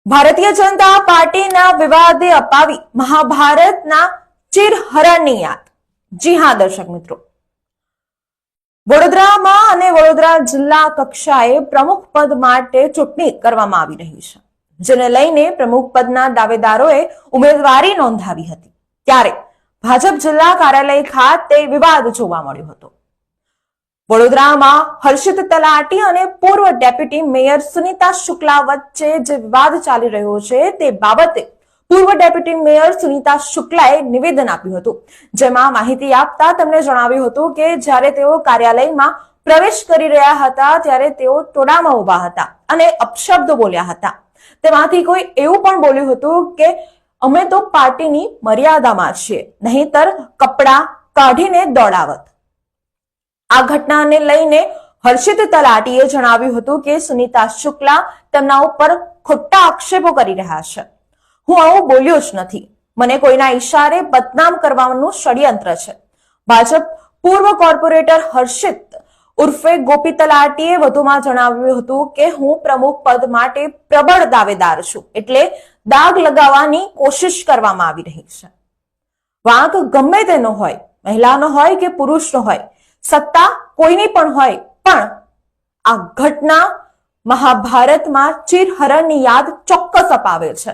ભારતીય જનતા પાર્ટીના વિવાદે અપાવી મહાભારતના ચિરહરણની યાદ। જી હા દર્શક મિત્રો, વડોદરામાં અને વડોદરા જિલ્લા કક્ષાએ પ્રમુખ પદ માટે ચૂંટણી કરવામાં આવી રહી છે, જેને લઈને પ્રમુખ પદના દાવેદારોએ ઉમેદવારી નોંધાવી હતી। ત્યારે ભાજપ જિલ્લા કાર્યાલય ખાતે વિવાદ જોવા મળ્યો હતો। વડોદરામાં હર્ષિત તલાટી અને પૂર્વ ડેપ્યુટી મેયર સુનીતા શુક્લા વચ્ચે જે વિવાદ ચાલી રહ્યો છે તે બાબતે પૂર્વ ડેપ્યુટી મેયર સુનીતા શુક્લાએ નિવેદન આપ્યું હતું, જેમાં માહિતી આપતા તેમણે જણાવ્યું હતું કે જ્યારે તેઓ કાર્યાલયમાં પ્રવેશ કરી રહ્યા હતા ત્યારે તેઓ ટોળામાં ઉભા હતા અને અપશબ્દો બોલ્યા હતા। તેમાંથી કોઈ એવું પણ બોલ્યું હતું કે અમે તો પાર્ટીની મર્યાદામાં છીએ, નહીંતર કપડા કાઢીને દોડાવત। આ ઘટનાને લઈને હર્ષિત તલાટીએ જણાવ્યું હતું કે સુનીતા શુક્લા તેમના ઉપર ખોટા આક્ષેપો કરી રહ્યા છે। હું આવું બોલ્યો જ નથી, મને કોઈના ઈશારે બદનામ કરવાનું ષડયંત્ર છે। ભાજપ પૂર્વ કોર્પોરેટર હર્ષિત ઉર્ફે ગોપી તલાટીએ વધુમાં જણાવ્યું હતું કે હું પ્રમુખ પદ માટે પ્રબળ દાવેદાર છું, એટલે દાગ લગાવવાની કોશિશ કરવામાં આવી રહી છે। વાંક ગમે તેનો હોય, મહિલાનો હોય કે પુરુષનો હોય, સત્તા કોઈની પણ હોય, પણ આ ઘટના મહાભારતમાં ચિરહરણની યાદ ચોક્કસ અપાવે છે।